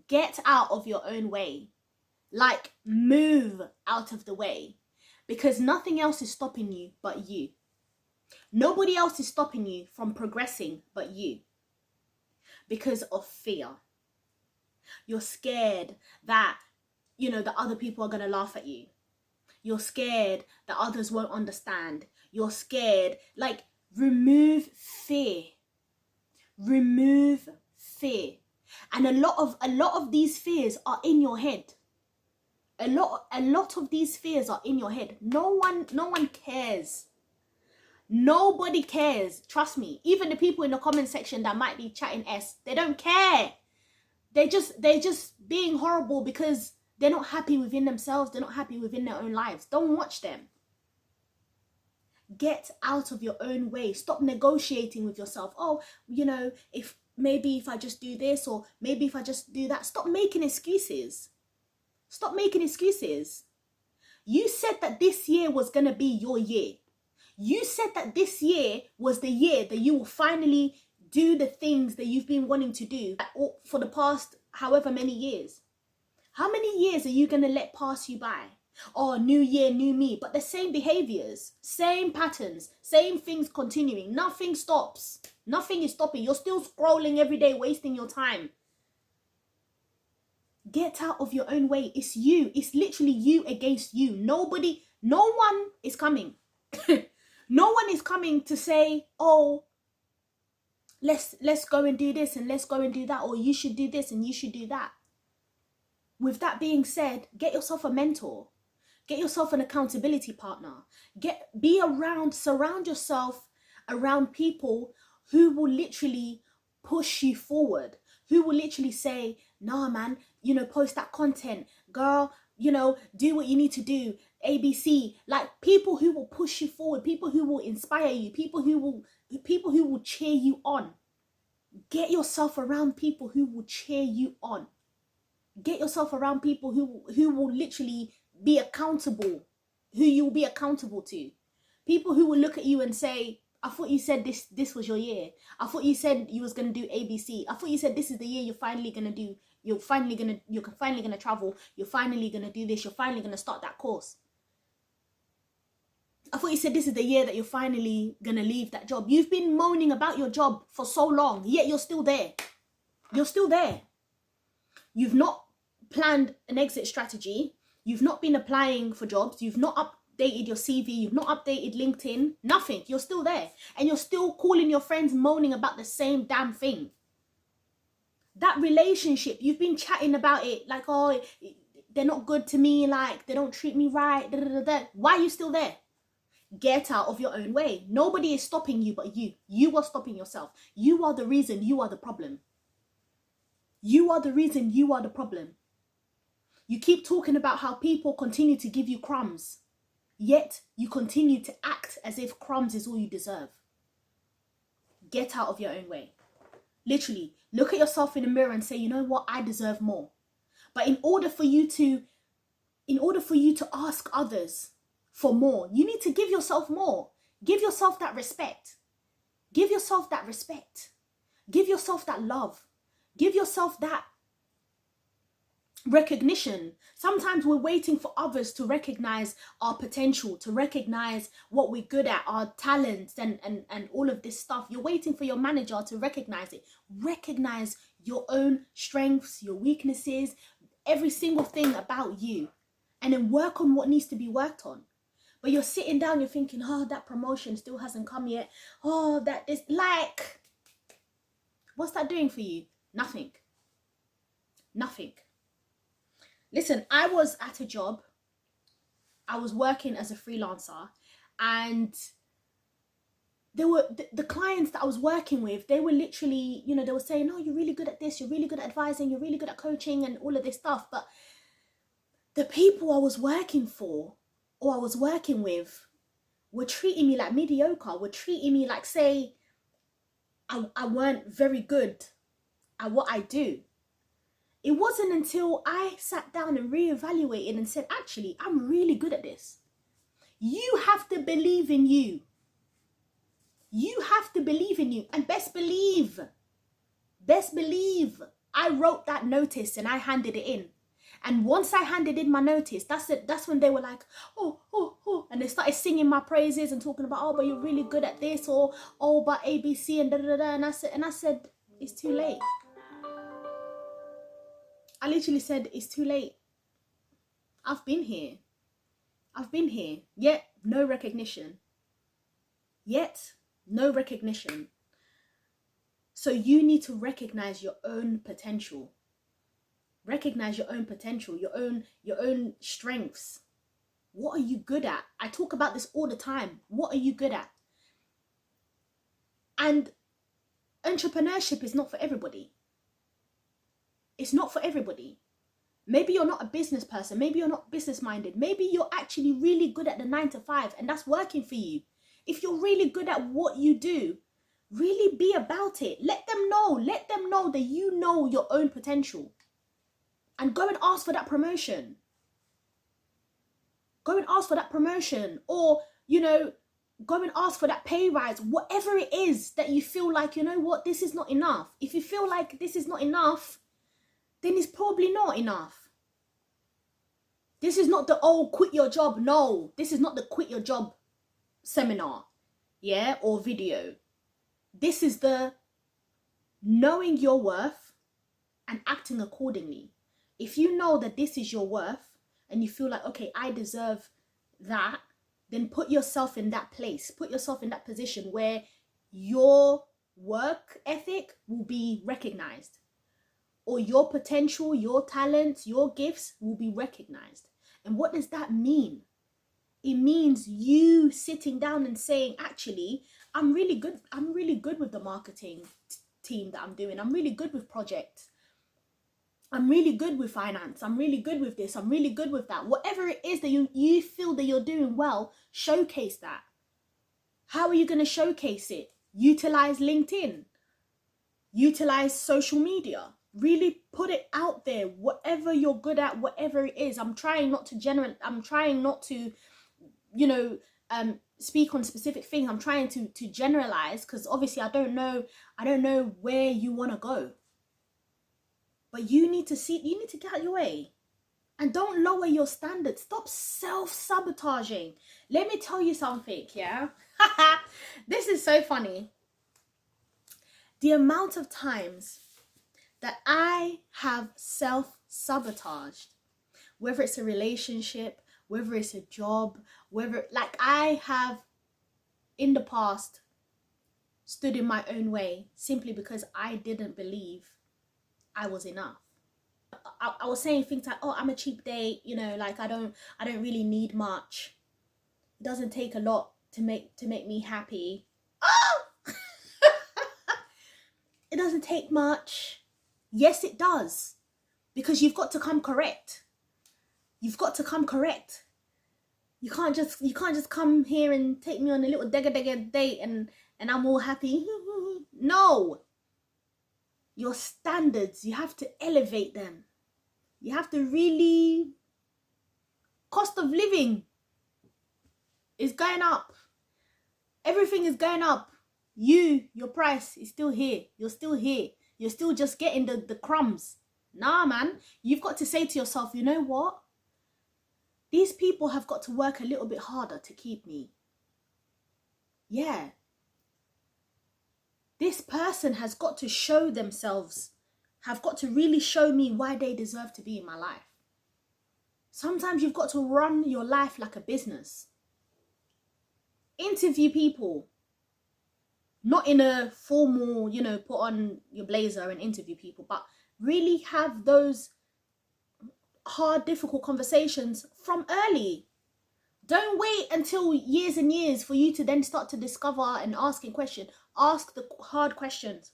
Get out of your own way. Like, move out of the way, because nothing else is stopping you but you. Nobody else is stopping you from progressing but you, because of fear. You're scared that, that other people are going to laugh at you. You're scared that others won't understand. You're scared. Like, remove fear. Remove fear. And a lot of these fears are in your head. A lot of these fears are in your head. No one cares. Nobody cares. Trust me. Even the people in the comment section that might be chatting they don't care. They're just being horrible because they're not happy within themselves. They're not happy within their own lives. Don't watch them. Get out of your own way. Stop negotiating with yourself. Oh, if I just do this, or maybe if I just do that. Stop making excuses. Stop making excuses. You said that this year was going to be your year. You said that this year was the year that you will finally do the things that you've been wanting to do for the past however many years. How many years are you going to let pass you by? Oh, new year, new me. But the same behaviors, same patterns, same things continuing. Nothing stops. Nothing is stopping. You're still scrolling every day, wasting your time. Get out of your own way. It's you. It's literally you against you. No one is coming. No one is coming to say, oh, let's go and do this and let's go and do that, or you should do this and you should do that. With that being said, get yourself a mentor. Get yourself an accountability partner. Surround yourself around people who will literally push you forward, who will literally say, nah, man, post that content, girl, do what you need to do, ABC. Like, people who will push you forward, people who will inspire you, people who will cheer you on. Get yourself around people who will cheer you on. Get yourself around people who will literally be accountable, who you will be accountable to. People who will look at you and say, I thought you said this was your year. I thought you said you was going to do ABC. I thought you said this is the year you're finally going to do. You're finally going to travel. You're finally going to do this. You're finally going to start that course. I thought you said this is the year that you're finally going to leave that job. You've been moaning about your job for so long, yet you're still there. You're still there. You've not planned an exit strategy. You've not been applying for jobs. You've not updated your CV. You've not updated LinkedIn. Nothing. You're still there. And you're still calling your friends moaning about the same damn thing. That relationship, you've been chatting about it like, oh, they're not good to me. Like, they don't treat me right. Da, da, da, da. Why are you still there? Get out of your own way. Nobody is stopping you but you. You are stopping yourself. You are the reason. You are the problem. You are the reason. You are the problem. You keep talking about how people continue to give you crumbs, yet you continue to act as if crumbs is all you deserve. Get out of your own way. Literally, look at yourself in the mirror and say, you know what, I deserve more. But in order for you to ask others for more, you need to give yourself more. Give yourself that respect. Give yourself that respect. Give yourself that love. Give yourself that recognition. Sometimes we're waiting for others to recognize our potential, to recognize what we're good at, our talents and all of this stuff. You're waiting for your manager to recognize it. Recognize your own strengths, your weaknesses, every single thing about you, and then work on what needs to be worked on. But you're sitting down, you're thinking, oh, that promotion still hasn't come yet. Oh, that is like, what's that doing for you? Nothing. Nothing. Listen, I was at a job. I was working as a freelancer, and there were the clients that I was working with, they were literally, they were saying, oh, you're really good at this, you're really good at advising, you're really good at coaching and all of this stuff. But the people I was working for, or I was working with, were treating me like mediocre, were treating me like, say, I weren't very good at what I do. It wasn't until I sat down and reevaluated and said, actually, I'm really good at this. You have to believe in you. You have to believe in you. And best believe, I wrote that notice and I handed it in. And once I handed in my notice, that's it. That's when they were like, oh, oh, oh. And they started singing my praises and talking about, oh, but you're really good at this, or, oh, but ABC and da da da. And I said, it's too late. I literally said, it's too late. I've been here. Yet no recognition. So you need to recognize your own potential. Recognize your own potential, your own strengths. What are you good at? I talk about this all the time. What are you good at? And entrepreneurship is not for everybody. It's not for everybody. Maybe you're not a business person. Maybe you're not business minded. Maybe you're actually really good at the 9 to 5 and that's working for you. If you're really good at what you do, really be about it. Let them know that you know your own potential. And go and ask for that promotion. Or, go and ask for that pay rise. Whatever it is that you feel like, you know what, this is not enough. If you feel like this is not enough, then it's probably not enough. This is not the, oh, quit your job. No, this is not the quit your job seminar, yeah, or video. This is the knowing your worth and acting accordingly. If you know that this is your worth and you feel like, okay, I deserve that, then put yourself in that place. Put yourself in that position where your work ethic will be recognized, or your potential, your talents, your gifts will be recognized. And what does that mean? It means you sitting down and saying, actually, I'm really good with the marketing team that I'm doing. I'm really good with projects. I'm really good with finance. I'm really good with this. I'm really good with that. Whatever it is that you feel that you're doing well, showcase that. How are you going to showcase it? Utilize LinkedIn. Utilize social media. Really put it out there. Whatever you're good at, whatever it is. I'm trying not to speak on specific things. I'm trying to generalize, because obviously I don't know where you want to go. But you need to get out your way. And don't lower your standards. Stop self-sabotaging. Let me tell you something, yeah? This is so funny. The amount of times that I have self-sabotaged, whether it's a relationship, whether it's a job, I have in the past stood in my own way simply because I didn't believe I was enough. I was saying things like, oh, I'm a cheap date, I don't really need much. It doesn't take a lot to make me happy. Oh! It doesn't take much. Yes, it does. Because you've got to come correct. You can't just come here and take me on a little degga date and I'm all happy. No. Your standards, you have to elevate them. You have to really... Cost of living is going up. Everything is going up. Your price is still here. You're still here. You're still just getting the crumbs. Nah, man. You've got to say to yourself, you know what? These people have got to work a little bit harder to keep me. Yeah. This person has got to show themselves, have got to really show me why they deserve to be in my life. Sometimes you've got to run your life like a business. Interview people. Not in a formal, put on your blazer and interview people, but really have those hard, difficult conversations from early. Don't wait until years and years for you to then start to discover and asking questions. Ask the hard questions.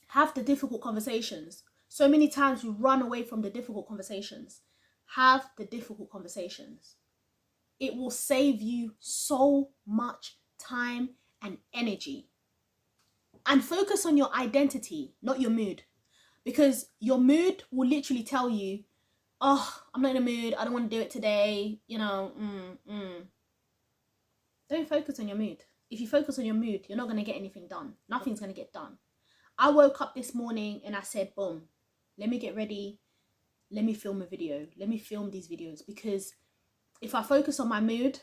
Have the difficult conversations. So many times we run away from the difficult conversations. Have the difficult conversations. It will save you so much time and energy. And focus on your identity, not your mood. Because your mood will literally tell you, oh, I'm not in a mood, I don't want to do it today, Don't focus on your mood. If you focus on your mood, you're not going to get anything done. Nothing's going to get done. I woke up this morning and I said, boom, let me get ready. Let me film a video. Let me film these videos, because if I focus on my mood,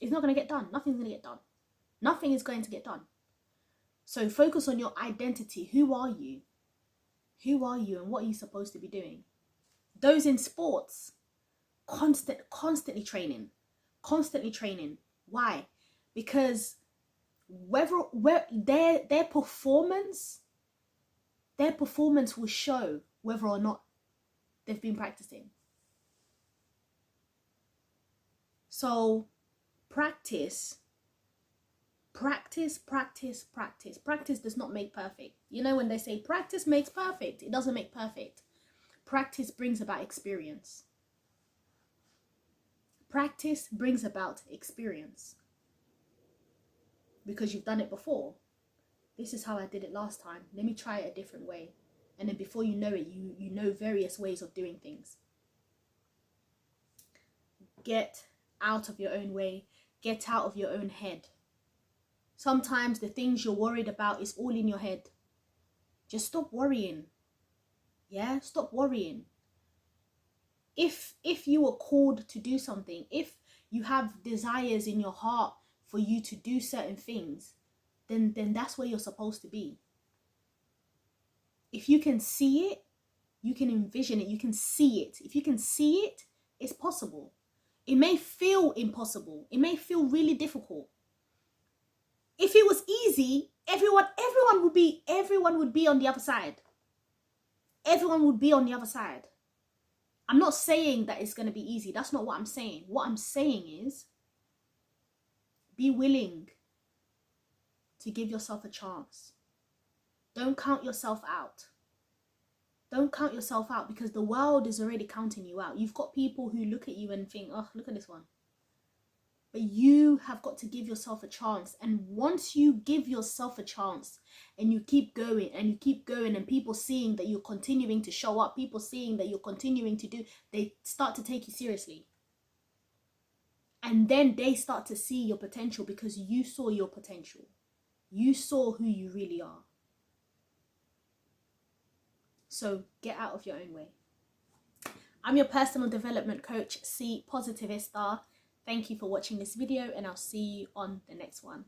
it's not going to get done. Nothing's going to get done. Nothing is going to get done. So focus on your identity. Who are you? Who are you and what are you supposed to be doing? Those in sports, constantly training. Why? Because their performance will show whether or not they've been practicing. So practice does not make perfect. You know, when they say practice makes perfect, it doesn't make perfect. Practice brings about experience. Practice brings about experience, because you've done it before. This is how I did it last time. Let me try it a different way. And then before you know it, you know various ways of doing things. Get out of your own way. Get out of your own head. Sometimes the things you're worried about is all in your head. Just stop worrying. Yeah, stop worrying. If you are called to do something, if you have desires in your heart for you to do certain things, then that's where you're supposed to be. If you can see it, you can envision it, you can see it. If you can see it, it's possible. It may feel impossible. It may feel really difficult. If it was easy, everyone would be on the other side. Everyone would be on the other side. I'm not saying that it's going to be easy. That's not what I'm saying. What I'm saying is, be willing to give yourself a chance. Don't count yourself out. Don't count yourself out, because the world is already counting you out. You've got people who look at you and think, oh, look at this one. But you have got to give yourself a chance. And once you give yourself a chance and you keep going and people seeing that you're continuing to show up, people seeing that you're continuing to do, they start to take you seriously. And then they start to see your potential, because you saw your potential. You saw who you really are. So get out of your own way. I'm your personal development coach, C-Positivista. Thank you for watching this video, and I'll see you on the next one.